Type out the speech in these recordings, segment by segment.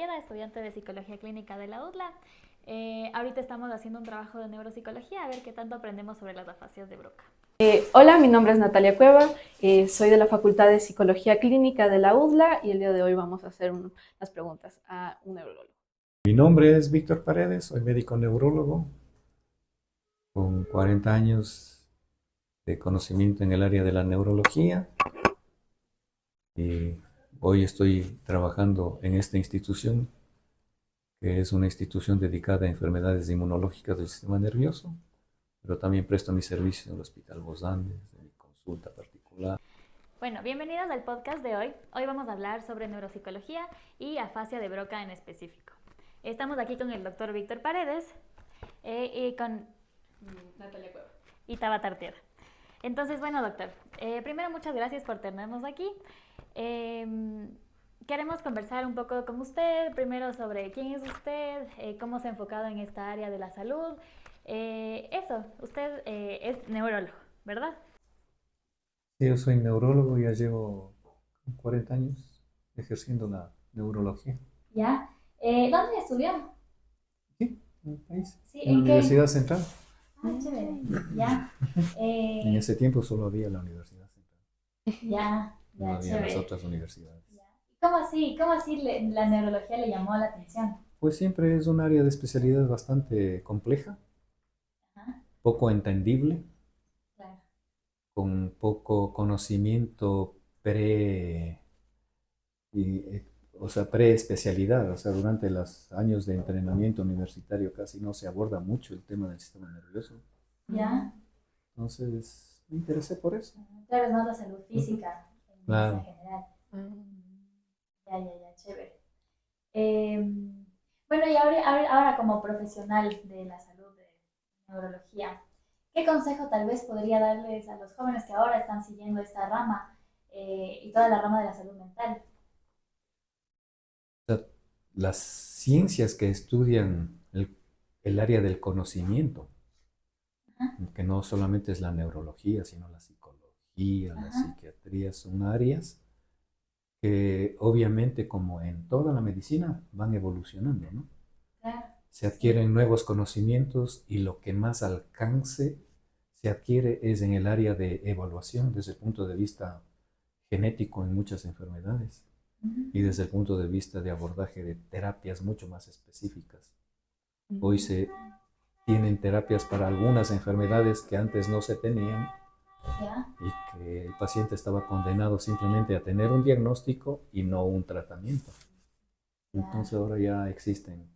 Tartiera, estudiante de Psicología Clínica de la UDLA. Ahorita estamos haciendo un trabajo de neuropsicología, a ver qué tanto aprendemos sobre las afasias de Broca. Hola, mi nombre es Natalia Cueva, soy de la Facultad de Psicología Clínica de la UDLA y el día de hoy vamos a hacer unas preguntas a un neurólogo. Mi nombre es Víctor Paredes, soy médico neurólogo con 40 años de conocimiento en el área de la neurología y hoy estoy trabajando en esta institución, que es una institución dedicada a enfermedades inmunológicas del sistema nervioso, pero también presto mi servicio en el Hospital Vos Andes, de mi consulta particular. Bueno, bienvenidos al podcast de hoy. Hoy vamos a hablar sobre neuropsicología y afasia de Broca en específico. Estamos aquí con el doctor Víctor Paredes y con Natalia Cueva. y Taba Tartiera. Entonces, bueno, doctor, primero muchas gracias por tenernos aquí. Queremos conversar un poco con usted, primero sobre quién es usted, cómo se ha enfocado en esta área de la salud. Usted es neurólogo, ¿verdad? Sí, yo soy neurólogo, ya llevo 40 años ejerciendo la neurología. ¿Ya? ¿Dónde estudió? Sí, en el país, Sí, en la ¿en qué? Universidad Central. Ah, chévere. ¿Ya? En ese tiempo solo había la Universidad Central, Ya, no ya, había las chévere. otras universidades. Ya. ¿Cómo así la neurología le llamó la atención? Pues siempre es un área de especialidad bastante compleja, Ajá, poco entendible, claro. con poco conocimiento y, o sea, preespecialidad. O sea, durante los años de entrenamiento universitario casi no se aborda mucho el tema del sistema nervioso. ¿Ya? Entonces me interesé por eso. Claro, es más la salud física en Claro. general. Ya, chévere. Bueno, y ahora como profesional de la salud de neurología, ¿qué consejo tal vez podría darles a los jóvenes que ahora están siguiendo esta rama y toda la rama de la salud mental? O sea, las ciencias que estudian el área del conocimiento, Ajá, que no solamente es la neurología, sino la psicología, la ajá, psiquiatría, son áreas que obviamente, como en toda la medicina, van evolucionando, ¿no? claro, Se sí, adquieren nuevos conocimientos y lo que más alcance se adquiere es en el área de evaluación desde el punto de vista genético en muchas enfermedades y ujú, desde el punto de vista de abordaje de terapias mucho más específicas. Hoy se tienen terapias para algunas enfermedades que antes no se tenían ya, y que el paciente estaba condenado simplemente a tener un diagnóstico y no un tratamiento. ya, Entonces ahora ya existen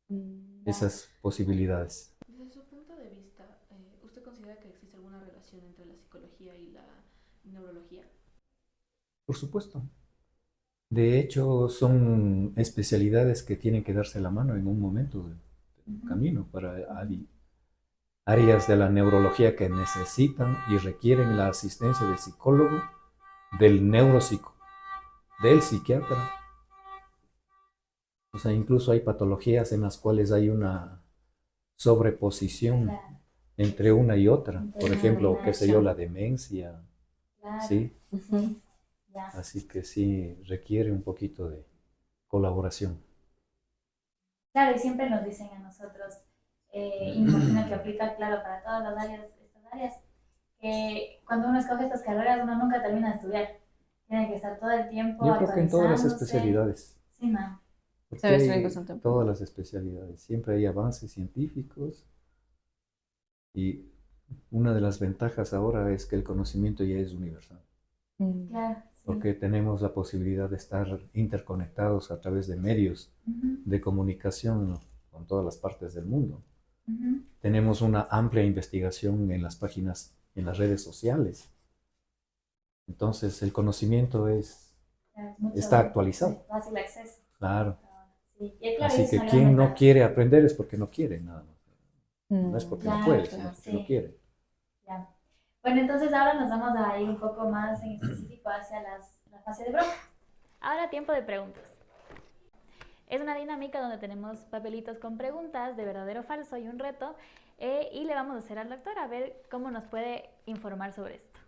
ya. esas posibilidades. Desde su punto de vista, ¿usted considera que existe alguna relación entre la psicología y la neurología? Por supuesto. De hecho, son especialidades que tienen que darse la mano en un momento del Ujú, camino para áreas de la neurología que necesitan y requieren la asistencia del psicólogo, del neuropsico, del psiquiatra. O sea, incluso hay patologías en las cuales hay una sobreposición claro, entre una y otra. Por ejemplo, qué sé yo, Intercoordinación. la demencia, claro, ¿sí? sí, ya. Así que sí requiere un poquito de colaboración. Claro, y siempre nos dicen a nosotros, y me imagino que aplica, claro, para todas las áreas, estas áreas, que cuando uno escoge estas carreras, uno nunca termina de estudiar. Tiene que estar todo el tiempo Yo creo que en todas las actualizándose. especialidades, Sí, no. Se porque ve bien hay constante. todas las especialidades, siempre hay avances científicos y una de las ventajas ahora es que el conocimiento ya es universal, Claro, sí. porque tenemos la posibilidad de estar interconectados a través de medios Ujú, de comunicación con todas las partes del mundo. ujú. Tenemos una amplia investigación en las páginas, en las redes sociales. Entonces, el conocimiento Claro, es mucho está de actualizado, fácil acceso. claro. Sí, y claro, y Así es una que gran quien no ventaja. quiere aprender es porque no quiere, nada más. No es porque no Claro, puede, sino porque no sí, quiere. ya. Bueno, entonces ahora nos vamos a ir un poco más en específico hacia la fase de Broca. Ahora tiempo de preguntas. Es una dinámica donde tenemos papelitos con preguntas de verdadero o falso y un reto y le vamos a hacer al doctor a ver cómo nos puede informar sobre esto.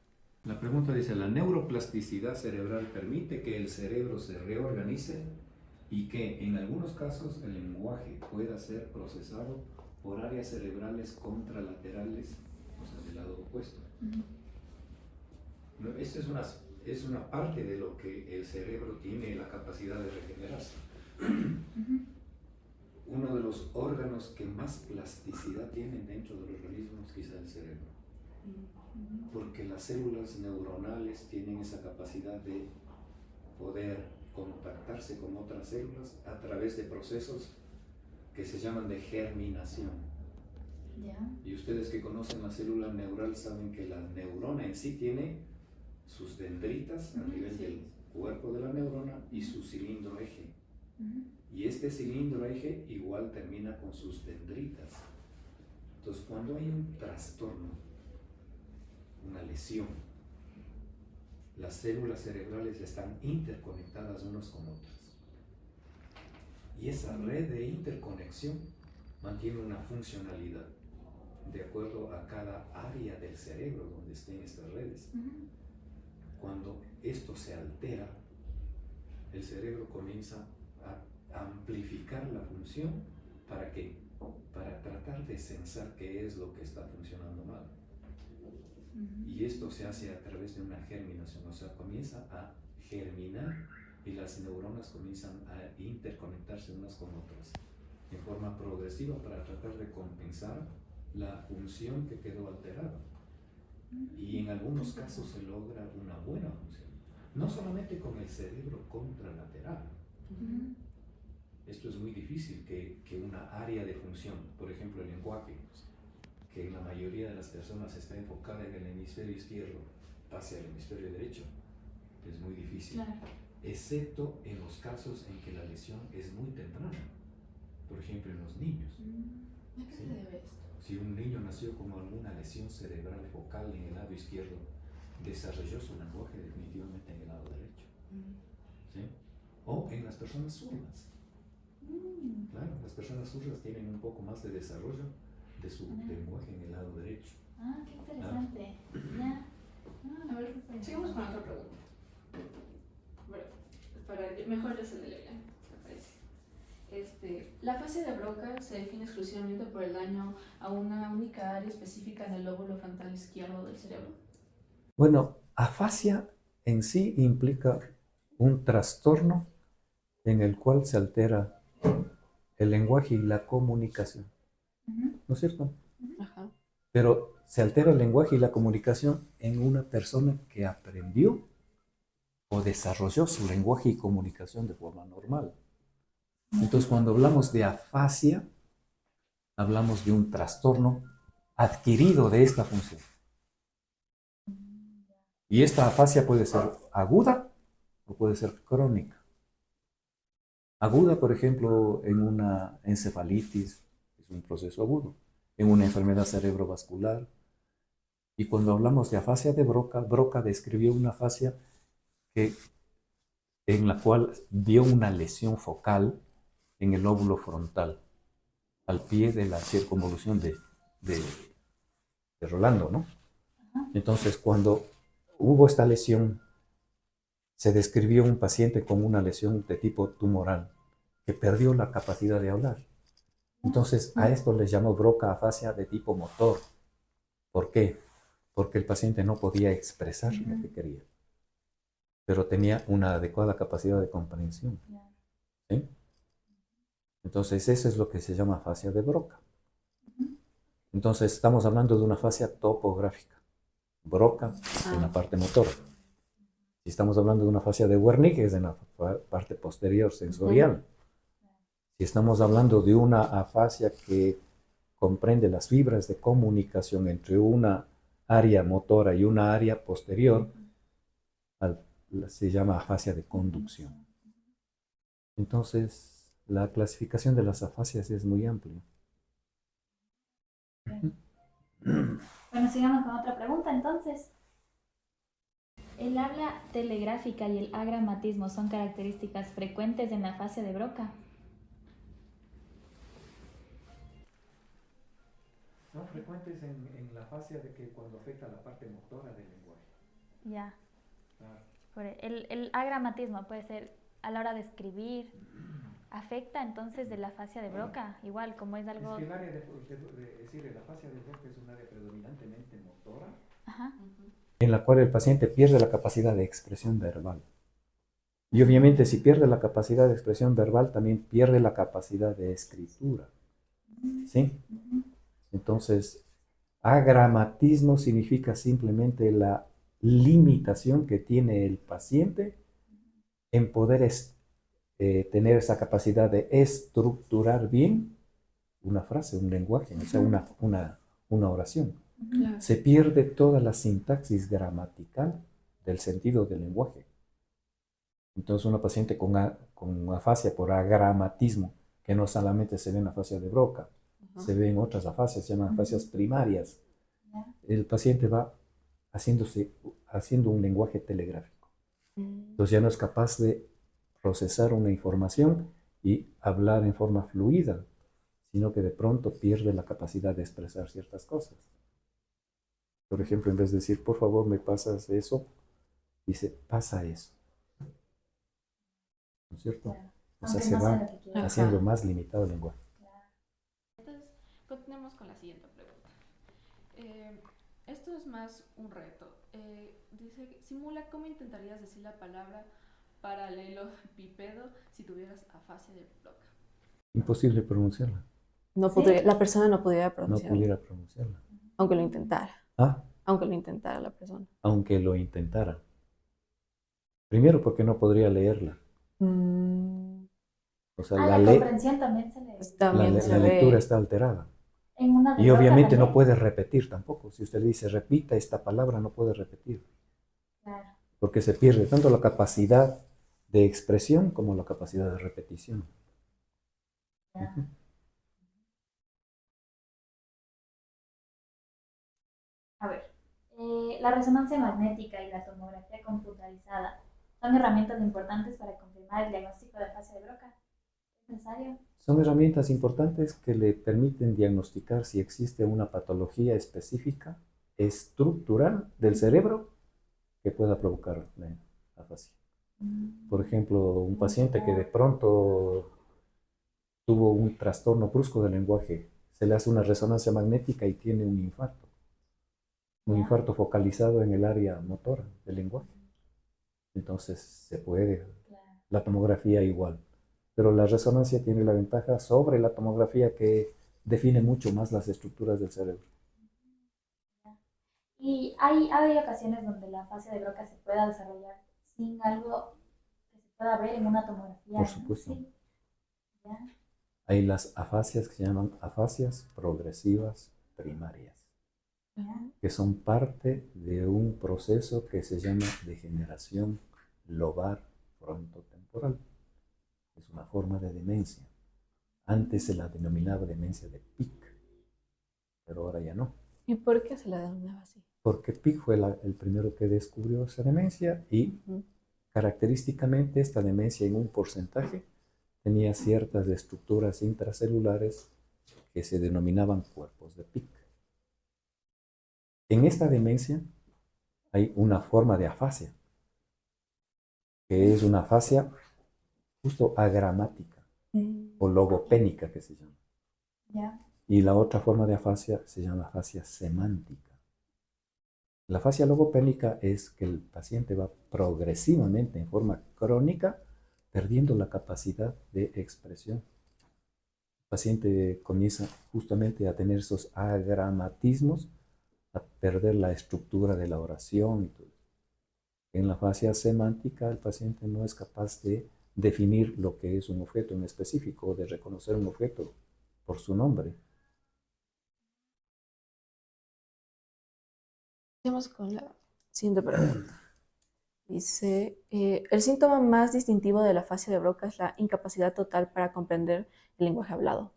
La pregunta dice, ¿la neuroplasticidad cerebral permite que el cerebro se reorganice y que en algunos casos el lenguaje pueda ser procesado por áreas cerebrales contralaterales, o sea, del lado opuesto. Esto es una parte de lo que el cerebro tiene la capacidad de regenerarse. Uno de los órganos que más plasticidad tienen dentro del organismo es quizá el cerebro, porque las células neuronales tienen esa capacidad de poder contactarse con otras células a través de procesos que se llaman de germinación. Y ustedes que conocen la célula neural saben que la neurona en sí tiene sus dendritas a nivel del cuerpo de la neurona y su cilindro eje. Y este cilindro eje igual termina con sus dendritas. Entonces, cuando hay un trastorno, una lesión, las células cerebrales están interconectadas unas con otras. Y esa red de interconexión mantiene una funcionalidad de acuerdo a cada área del cerebro donde estén estas redes. Cuando esto se altera, el cerebro comienza a amplificar la función. ¿Para qué? Para tratar de censar qué es lo que está funcionando mal. Y esto se hace a través de una germinación, o sea, comienza a germinar y las neuronas comienzan a interconectarse unas con otras en forma progresiva para tratar de compensar la función que quedó alterada. Y en algunos casos se logra una buena función, no solamente con el cerebro contralateral. Esto es muy difícil que una área de función, por ejemplo el lenguaje, que en la mayoría de las personas está enfocada en el hemisferio izquierdo, pase al hemisferio derecho. Es muy difícil, excepto en los casos en que la lesión es muy temprana, por ejemplo en los niños. ¿A qué se debe esto? Si un niño nació con alguna lesión cerebral focal en el lado izquierdo, desarrolló su lenguaje definitivamente en el lado derecho. ¿Sí? O en las personas zurdas. Claro, las personas zurdas tienen un poco más de desarrollo de su lenguaje en el lado derecho. Qué interesante. Ya. A ver, sigamos con otra pregunta. Bueno, para mejor yo se le lea, me parece. La fase de Broca se define exclusivamente por el daño a una única área específica en el lóbulo frontal izquierdo del cerebro. Bueno, afasia en sí implica un trastorno en el cual se altera el lenguaje y la comunicación. ¿No es cierto? Pero se altera el lenguaje y la comunicación en una persona que aprendió o desarrolló su lenguaje y comunicación de forma normal. Entonces, cuando hablamos de afasia, hablamos de un trastorno adquirido de esta función. Y esta afasia puede ser aguda o puede ser crónica. Aguda, por ejemplo, en una encefalitis, es un proceso agudo, en una enfermedad cerebrovascular. Y cuando hablamos de afasia de Broca, Broca describió una afasia en la cual dio una lesión focal en el lóbulo frontal, al pie de la circunvolución de Rolando, ¿no? Entonces, cuando hubo esta lesión, se describió un paciente con una lesión de tipo tumoral que perdió la capacidad de hablar. Entonces, a esto les llamó Broca afasia de tipo motor. ¿Por qué? Porque el paciente no podía expresar lo que quería, pero tenía una adecuada capacidad de comprensión. ¿Sí? Entonces, eso es lo que se llama afasia de Broca. Entonces, estamos hablando de una afasia topográfica. Broca en la parte motora. Si estamos hablando de una afasia de Wernicke, es en la parte posterior sensorial. Si estamos hablando de una afasia que comprende las fibras de comunicación entre una área motora y una área posterior, se llama afasia de conducción. Entonces, la clasificación de las afasias es muy amplia. Bueno, sigamos con otra pregunta entonces. ¿El habla telegráfica y el agramatismo son características frecuentes en la afasia de Broca? Son frecuentes en la afasia de que cuando afecta la parte motora del lenguaje. Ya. Claro. El agramatismo puede ser a la hora de escribir, afecta entonces de la fascia de Broca, igual como es algo... Es que el área de la fascia de Broca es un área predominantemente motora, Ajá. en la cual el paciente pierde la capacidad de expresión verbal. Y obviamente si pierde la capacidad de expresión verbal, también pierde la capacidad de escritura. ¿Sí? Entonces, agramatismo significa simplemente la limitación que tiene el paciente en poder tener esa capacidad de estructurar bien una frase, un lenguaje, o sea, una oración. Claro. Se pierde toda la sintaxis gramatical del sentido del lenguaje. Entonces, una paciente con afasia por agramatismo, que no solamente se ve en la fascia de Broca, se ve en otras afasias, se llaman afasias primarias. El paciente va haciendo un lenguaje telegráfico. Entonces ya no es capaz de procesar una información y hablar en forma fluida, sino que de pronto pierde la capacidad de expresar ciertas cosas. Por ejemplo, en vez de decir, por favor, me pasas eso, dice, pasa eso. ¿No es cierto? O sea, se va haciendo más limitado el lenguaje. Entonces, continuemos con la siguiente pregunta. Esto es más un reto. Dice, simula cómo intentarías decir la palabra paralelepípedo si tuvieras afasia de Broca. Imposible pronunciarla. No podría, la persona no pudiera No pronunciarlo, pudiera pronunciarla. aunque lo intentara. Ah, Aunque lo intentara la persona. aunque lo intentara. Primero porque no podría leerla. O sea, la comprensión también se le... También la se lectura ve. está alterada. En una de Y Broca obviamente no también. puede repetir tampoco. Si usted dice repita esta palabra, no puede repetir. Claro. Porque se pierde tanto la capacidad de expresión como la capacidad de repetición. Ya. A ver, la resonancia magnética y la tomografía computarizada son herramientas importantes para confirmar el diagnóstico de afasia de Broca. ¿Es necesario? Son herramientas importantes que le permiten diagnosticar si existe una patología específica, estructural del cerebro que pueda provocar la afasia. Por ejemplo, un paciente que de pronto tuvo un trastorno brusco del lenguaje, se le hace una resonancia magnética y tiene un infarto. Un infarto focalizado en el área motora del lenguaje. Entonces se puede. La tomografía igual. Pero la resonancia tiene la ventaja sobre la tomografía que define mucho más las estructuras del cerebro. Y hay ocasiones donde la afasia de Broca se pueda desarrollar sin algo que se pueda ver en una tomografía. Por supuesto. Sí. ¿Ya? Hay las afasias que se llaman afasias progresivas primarias, que son parte de un proceso que se llama degeneración lobar frontotemporal. Es una forma de demencia. Antes se la denominaba demencia de Pick, pero ahora ya no. ¿Y por qué se la denominaba así? Porque Pick fue el primero que descubrió esa demencia y característicamente esta demencia en un porcentaje tenía ciertas estructuras intracelulares que se denominaban cuerpos de Pick. En esta demencia hay una forma de afasia, que es una afasia justo agramática o logopénica que se llama. ¿Ya? Y la otra forma de afasia se llama afasia semántica. La afasia logopénica es que el paciente va progresivamente en forma crónica perdiendo la capacidad de expresión. El paciente comienza justamente a tener esos agramatismos, a perder la estructura de la oración y todo. En la afasia semántica el paciente no es capaz de definir lo que es un objeto en específico o de reconocer un objeto por su nombre. Vamos con la siguiente pregunta. Dice, el síntoma más distintivo de la afasia de Broca es la incapacidad total para comprender el lenguaje hablado.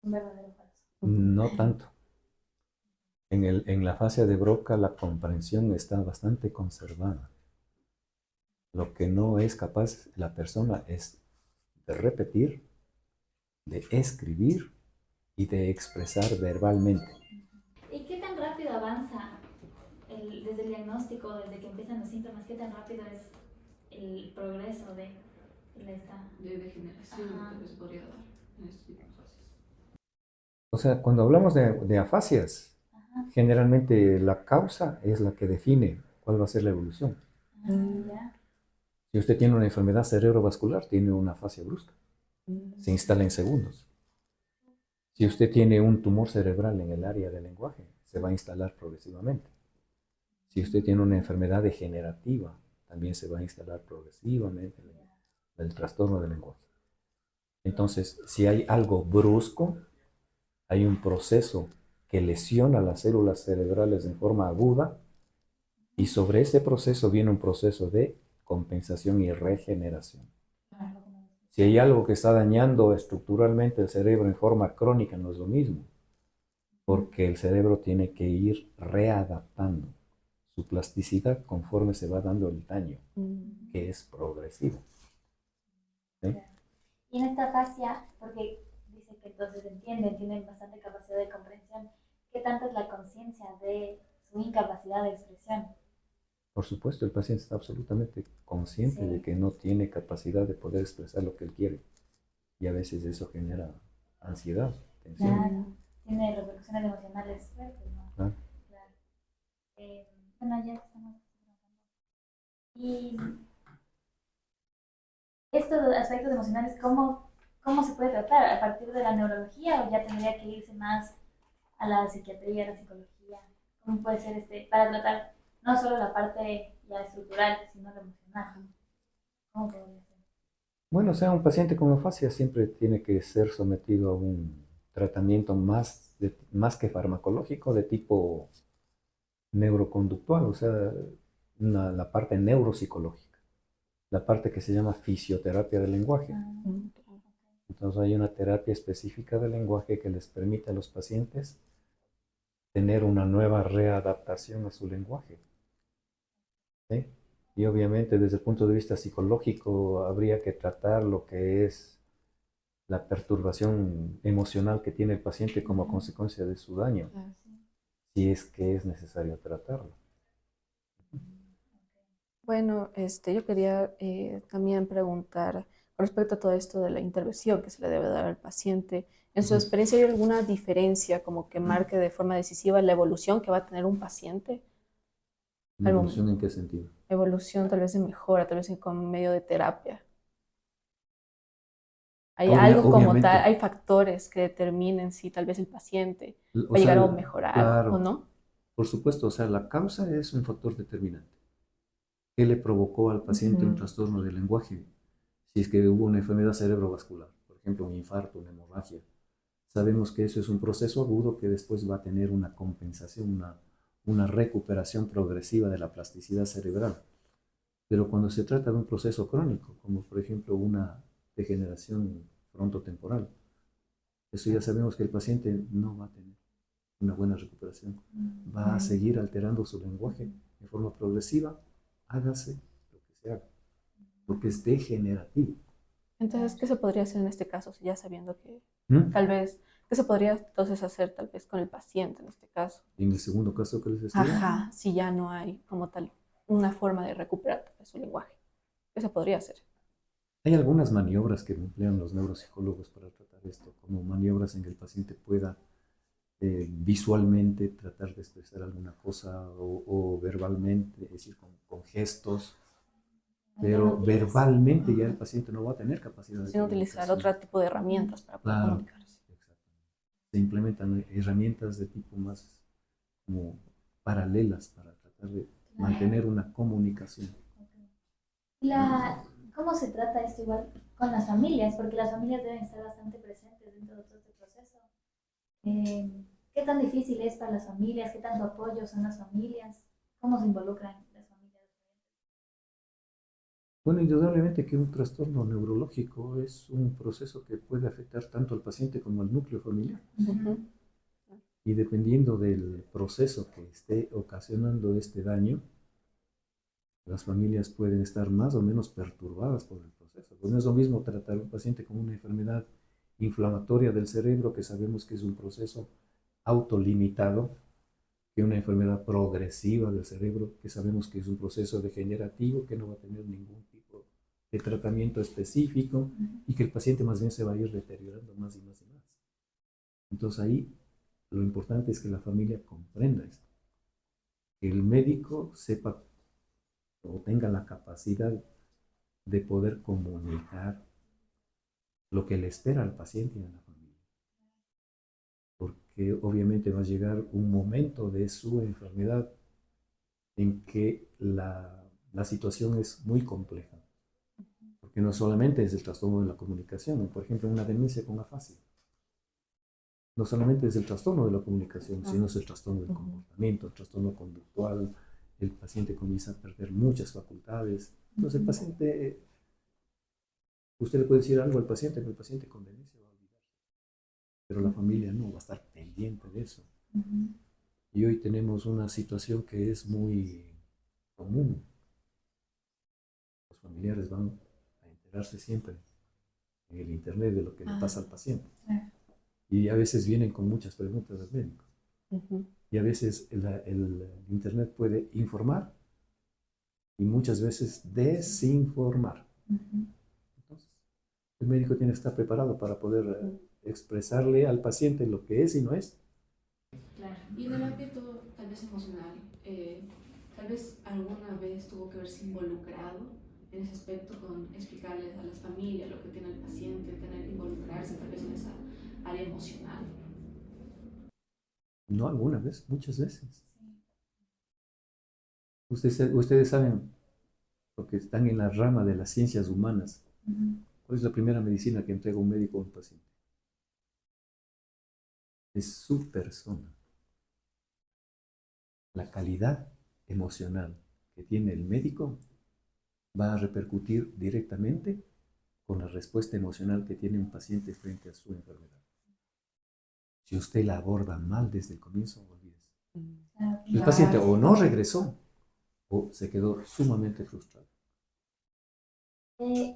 Un verdadero falso. No tanto. En la afasia de Broca la comprensión está bastante conservada. Lo que no es capaz la persona es de repetir, de escribir y de expresar verbalmente. ¿Y qué tan rápido avanza desde el diagnóstico, desde que empiezan los síntomas? ¿Qué tan rápido es el progreso de esta... de degeneración Ajá. que se podría dar en este tipo de fases. O sea, cuando hablamos de afasias, Ajá. generalmente la causa es la que define cuál va a ser la evolución. Ya. Si usted tiene una enfermedad cerebrovascular, tiene una afasia brusca. Se instala en segundos. Si usted tiene un tumor cerebral en el área del lenguaje, se va a instalar progresivamente. Si usted tiene una enfermedad degenerativa, también se va a instalar progresivamente el trastorno del lenguaje. Entonces, si hay algo brusco, hay un proceso que lesiona las células cerebrales en forma aguda y sobre ese proceso viene un proceso de compensación y regeneración. Si hay algo que está dañando estructuralmente el cerebro en forma crónica, no es lo mismo, porque el cerebro tiene que ir readaptando su plasticidad conforme se va dando el daño, que es progresivo. ¿Sí? Y en esta fascia, porque dice que entonces tienen bastante capacidad de comprensión, ¿qué tanto es la conciencia de su incapacidad de expresión? Por supuesto, el paciente está absolutamente consciente de Sí. que no tiene capacidad de poder expresar lo que él quiere. Y a veces eso genera ansiedad, tensión. Claro, tiene repercusiones emocionales fuertes, ¿no? ¿No? Claro. Bueno, ya estamos trabajando. Y estos aspectos emocionales, ¿cómo se puede tratar? ¿A partir de la neurología o ya tendría que irse más a la psiquiatría, a la psicología? ¿Cómo puede ser para tratar no solo la parte ya estructural, sino la emocional? ¿Cómo podría ser? Bueno, o sea, un paciente con afasia siempre tiene que ser sometido a un tratamiento más que farmacológico, de tipo neuroconductual, o sea, la parte neuropsicológica, la parte que se llama fisioterapia del lenguaje. Entonces hay una terapia específica del lenguaje que les permite a los pacientes tener una nueva readaptación a su lenguaje. ¿Sí? Y obviamente desde el punto de vista psicológico habría que tratar lo que es la perturbación emocional que tiene el paciente como consecuencia de su daño, si es que es necesario tratarlo. Bueno, yo quería también preguntar con respecto a todo esto de la intervención que se le debe dar al paciente. En su experiencia, ¿hay alguna diferencia como que marque de forma decisiva la evolución que va a tener un paciente? ¿La evolución en qué sentido? Evolución tal vez de mejora, tal vez con medio de terapia. Hay algo como tal, hay factores que determinen si tal vez el paciente va a llegar a mejorar o claro, no. por supuesto, o sea, la causa es un factor determinante. ¿Qué le provocó al paciente un trastorno del lenguaje? Si es que hubo una enfermedad cerebrovascular, por ejemplo, un infarto, una hemorragia. Sabemos que eso es un proceso agudo que después va a tener una compensación, una recuperación progresiva de la plasticidad cerebral. Pero cuando se trata de un proceso crónico, como por ejemplo una degeneración frontotemporal, eso ya sabemos que el paciente no va a tener una buena recuperación. Va a seguir alterando su lenguaje de forma progresiva, hágase lo que se haga, porque es degenerativo. Entonces, ¿qué se podría hacer en este caso? Ya sabiendo que ¿Mm? tal vez, ¿qué se podría entonces hacer tal vez con el paciente en este caso? En el segundo caso que les decía, Ajá, si ya no hay como tal una forma de recuperar tal vez su lenguaje. ¿Qué se podría hacer? hay algunas maniobras que emplean los neuropsicólogos para tratar esto, como maniobras en que el paciente pueda visualmente tratar de expresar alguna cosa o verbalmente, es decir, con gestos, pero verbalmente ya el paciente no va a tener capacidad de Sin utilizar comunicación. otro tipo de herramientas para poder Claro, comunicarse. exactamente. Se implementan herramientas de tipo más como paralelas para tratar de mantener una comunicación. ¿Cómo se trata esto igual con las familias? Porque las familias deben estar bastante presentes dentro de todo este proceso. ¿Qué tan difícil es para las familias? ¿Qué tanto apoyo son las familias? ¿Cómo se involucran las familias? Bueno, indudablemente que un trastorno neurológico es un proceso que puede afectar tanto al paciente como al núcleo familiar. Y dependiendo del proceso que esté ocasionando este daño, las familias pueden estar más o menos perturbadas por el proceso. Pues no es lo mismo tratar a un paciente con una enfermedad inflamatoria del cerebro, que sabemos que es un proceso autolimitado, que una enfermedad progresiva del cerebro, que sabemos que es un proceso degenerativo que no va a tener ningún tipo de tratamiento específico y que el paciente más bien se va a ir deteriorando más y más y más. Entonces ahí lo importante es que la familia comprenda esto, que el médico sepa o tenga la capacidad de poder comunicar lo que le espera al paciente y a la familia. Porque obviamente va a llegar un momento de su enfermedad en que la situación es muy compleja. Porque no solamente es el trastorno de la comunicación, por ejemplo, una demencia con afasia. No solamente es el trastorno de la comunicación, sino es el trastorno del comportamiento, el trastorno conductual. El paciente comienza a perder muchas facultades. Entonces el paciente, usted le puede decir algo al paciente, pero el paciente con demencia va a olvidar. Pero la familia no, va a estar pendiente de eso. Y hoy tenemos una situación que es muy común. Los familiares van a enterarse siempre en el internet de lo que le pasa al paciente. Y a veces vienen con muchas preguntas al médico. Y a veces el internet puede informar y muchas veces desinformar. Entonces, el médico tiene que estar preparado para poder expresarle al paciente lo que es y no es. Claro. Y en el ámbito tal vez emocional, tal vez alguna vez tuvo que haberse involucrado en ese aspecto con explicarles a las familias lo que tiene el paciente, tener que involucrarse tal vez en esa área emocional. No alguna vez, muchas veces. Ustedes saben, porque están en la rama de las ciencias humanas, ¿cuál es la primera medicina que entrega un médico a un paciente? Es su persona. La calidad emocional que tiene el médico va a repercutir directamente con la respuesta emocional que tiene un paciente frente a su enfermedad. Si usted la aborda mal desde el comienzo, olvídese. El paciente o no regresó o se quedó sumamente frustrado.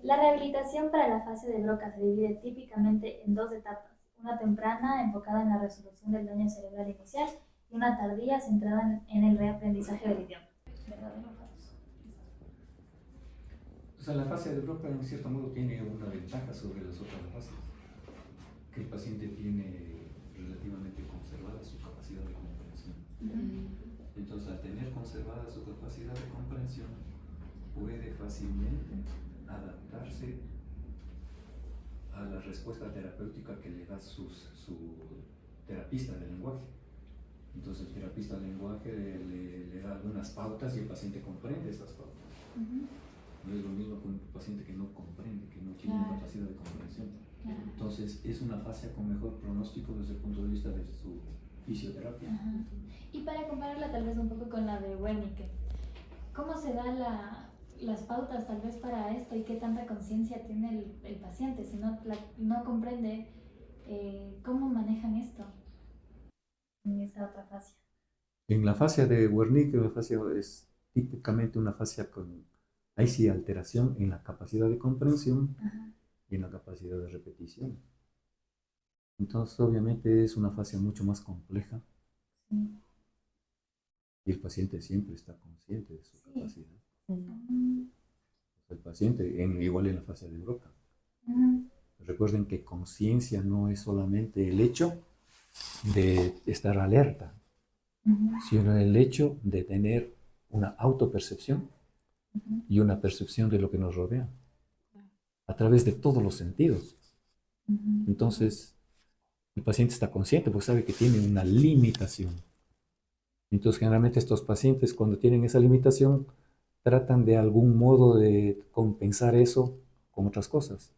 La rehabilitación para la fase de Broca se divide típicamente en dos etapas. Una temprana, enfocada en la resolución del daño cerebral inicial, y una tardía, centrada en el reaprendizaje del idioma. ¿Verdadero o falso? O sea, la fase de Broca en cierto modo tiene una ventaja sobre las otras fases, que el paciente tiene relativamente conservada su capacidad de comprensión. Entonces, al tener conservada su capacidad de comprensión, puede fácilmente adaptarse a la respuesta terapéutica que le da su terapista de lenguaje. Entonces el terapista de lenguaje le da algunas pautas y el paciente comprende estas pautas. No es lo mismo con un paciente que no comprende, que no tiene capacidad de comprensión. Entonces es una fase con mejor pronóstico desde el punto de vista de su fisioterapia. Y para compararla tal vez un poco con la de Wernicke, ¿cómo se da las pautas tal vez para esto y qué tanta conciencia tiene el paciente? Si no comprende, ¿cómo manejan esto en esa otra fase? En la fascia de Wernicke, la fascia es típicamente una fascia con, ahí sí, alteración en la capacidad de comprensión y en la capacidad de repetición. Entonces, obviamente es una fascia mucho más compleja y el paciente siempre está consciente de su capacidad. El paciente, igual en la fascia de Broca. Recuerden que conciencia no es solamente el hecho de estar alerta, sino el hecho de tener una autopercepción y una percepción de lo que nos rodea a través de todos los sentidos. Entonces, el paciente está consciente porque sabe que tiene una limitación. Entonces, generalmente estos pacientes, cuando tienen esa limitación, tratan de algún modo de compensar eso con otras cosas.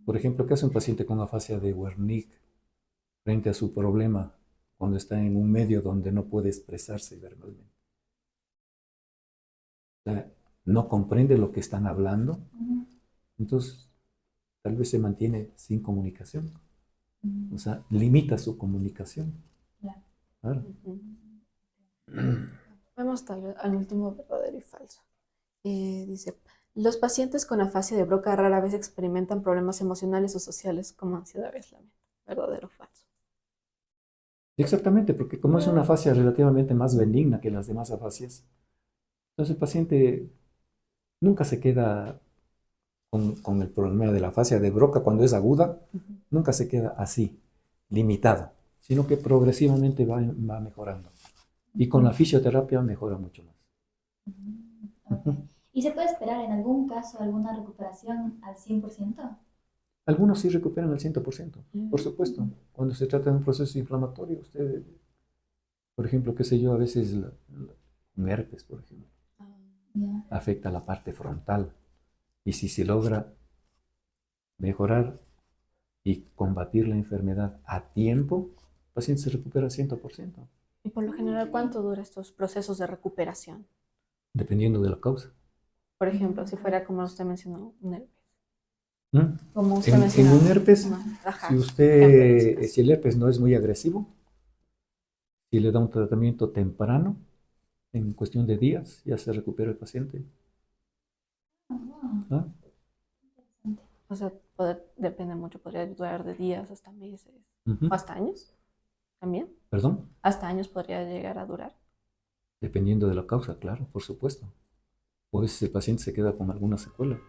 Por ejemplo, ¿qué hace un paciente con afasia de Wernicke frente a su problema cuando está en un medio donde no puede expresarse verbalmente? O sea, no comprende lo que están hablando, entonces tal vez se mantiene sin comunicación. O sea, limita su comunicación. Claro. Vamos tal vez al último verdadero y falso. Dice, los pacientes con afasia de Broca rara vez experimentan problemas emocionales o sociales como ansiedad o aislamiento. ¿Verdadero o falso? Exactamente, porque como es una afasia relativamente más benigna que las demás afasias, entonces el paciente nunca se queda con el problema de la fascia de Broca cuando es aguda, nunca se queda así, limitado, sino que progresivamente va mejorando. Y con la fisioterapia mejora mucho más. Ok. ¿Y se puede esperar en algún caso alguna recuperación al 100%? Algunos sí recuperan al 100%, por supuesto. Cuando se trata de un proceso inflamatorio, usted, por ejemplo, qué sé yo, a veces un herpes, por ejemplo, Ya. afecta la parte frontal. Y si se logra mejorar y combatir la enfermedad a tiempo, el paciente se recupera al 100%, Y por lo general, ¿cuánto dura estos procesos de recuperación? dependiendo de la causa. Por ejemplo, si fuera como usted mencionó, un herpes. ¿Mm? Como usted En mencionó. un herpes, Ajá, si ejemplo en ese caso. si el herpes no es muy agresivo, si le da un tratamiento temprano, en cuestión de días, ya se recupera el paciente. Ah, ¿Ah? interesante. O sea, depende mucho, podría durar de días hasta meses, Ujú. o hasta años también. ¿Perdón? Hasta años podría llegar a durar. Dependiendo de la causa, claro, por supuesto. O a veces el paciente se queda con alguna secuela.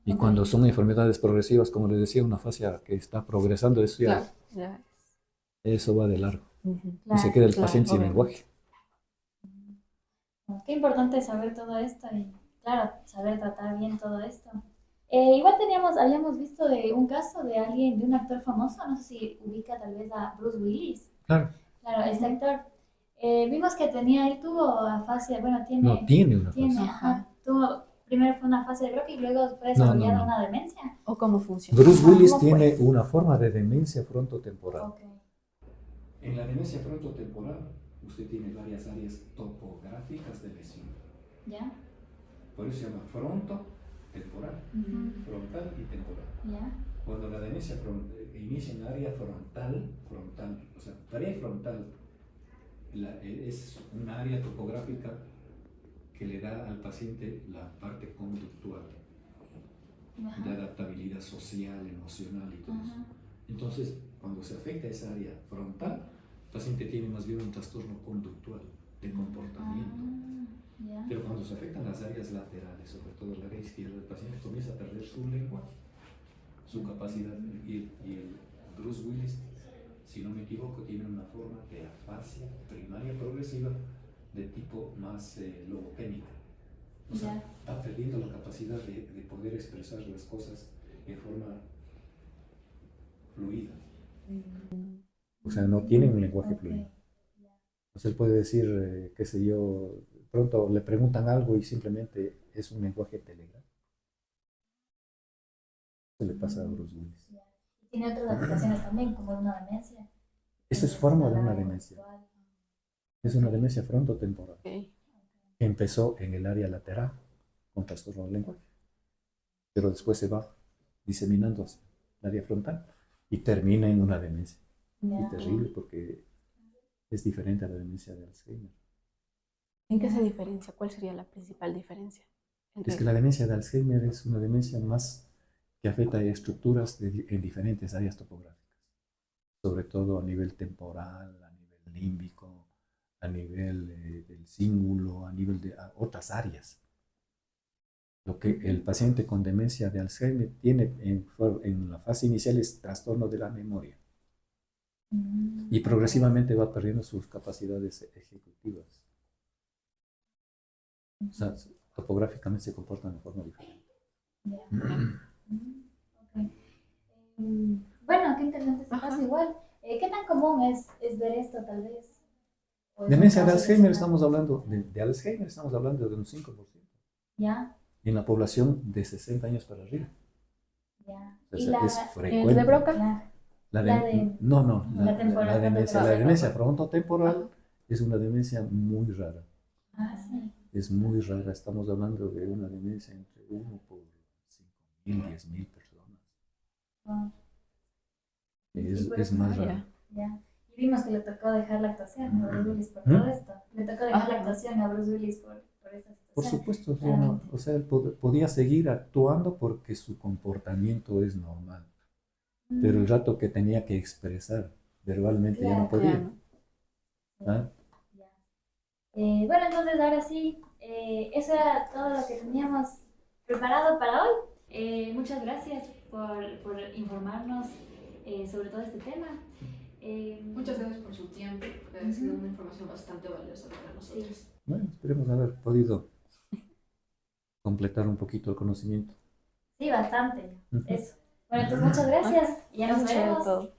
Y Ok. cuando son enfermedades progresivas, como les decía, una fascia que está progresando, Claro, ya eso va de largo. Ujú. Y se Claro, queda el Claro, paciente sin obviamente. lenguaje. qué importante saber todo esto y, claro, saber tratar bien todo esto. Igual habíamos visto de un caso de alguien, de un actor famoso, no sé si ubica tal vez a Bruce Willis. Claro, Claro, este actor. Vimos que él tuvo afasia, bueno, no tiene una fascia. ajá, primero fue una afasia de Broca y luego fue No, no, desarrollada no. una demencia. ¿O cómo funciona? Bruce Ajá, Willis ¿Cómo tiene fue? una forma de demencia frontotemporal. Ok, En la demencia frontotemporal, usted tiene varias áreas topográficas de lesión. ¿ya? Por eso se llama frontotemporal, frontal y temporal. ¿Ya? Cuando la demencia inicia en área frontal, o sea, prefrontal, es un área topográfica que le da al paciente la parte conductual, de adaptabilidad social, emocional y todo eso. Entonces, cuando se afecta esa área frontal, el paciente tiene más bien un trastorno conductual de comportamiento. ¿Ya? Pero cuando se afectan las áreas laterales, sobre todo el área izquierda, el paciente comienza a perder su lenguaje, su capacidad. Y el Bruce Willis, si no me equivoco, tiene una forma de afasia primaria progresiva de tipo más logopénica. O sea, va perdiendo la capacidad de poder expresar las cosas en forma fluida. O sea, no tiene un lenguaje fluido. Entonces él puede decir, qué sé yo, pronto le preguntan algo y simplemente es un lenguaje telegráfico. Eso le pasa a Bruce Willis. Tiene otras aplicaciones también, como una demencia. Esa es forma de una demencia. Es una demencia frontotemporal. Okay. Que empezó en el área lateral con trastorno del lenguaje, pero después se va diseminando hacia el área frontal y termina en una demencia. Es terrible porque es diferente a la demencia de Alzheimer. ¿En qué se diferencia? ¿Cuál sería la principal diferencia? Es que la demencia de Alzheimer es una demencia más que afecta a estructuras en diferentes áreas topográficas, sobre todo a nivel temporal, a nivel límbico, a nivel del cíngulo, a nivel de otras áreas. Lo que el paciente con demencia de Alzheimer tiene en la fase inicial es trastorno de la memoria y progresivamente va perdiendo sus capacidades ejecutivas. O sea, topográficamente se comportan de forma diferente. Okay. Bueno, qué interesante este caso. Igual, ¿qué tan común es ver esto tal vez? Demencia de Alzheimer estamos hablando de Alzheimer estamos hablando de un 5%. ¿Ya? En la población de 60 años para arriba. Ya. O ¿Y sea, ¿Y es el de frecuente. Broca? No, temporada la demencia frontotemporal es una demencia muy rara. Ah, sí. Es muy rara, estamos hablando de una demencia entre 1 por 5.000, 10.000 personas. Wow. Es más rara. Ya. Y vimos que le tocó dejar la actuación a Bruce Willis por todo esto. Le tocó dejar la actuación a Bruce Willis por esta situación. Por supuesto, o sea, él podía seguir actuando porque su comportamiento es normal. Pero el rato que tenía que expresar verbalmente ya no podía. ¿Ah? Bueno, entonces ahora sí, eso era todo lo que teníamos preparado para hoy. Muchas gracias por informarnos sobre todo este tema. Muchas gracias por su tiempo, ha sido una información bastante valiosa para nosotros. Sí. Bueno, esperemos haber podido completar un poquito el conocimiento. Sí, bastante. Ujú. Eso. Bueno, entonces muchas gracias y ya nos Eso sería vemos. todo.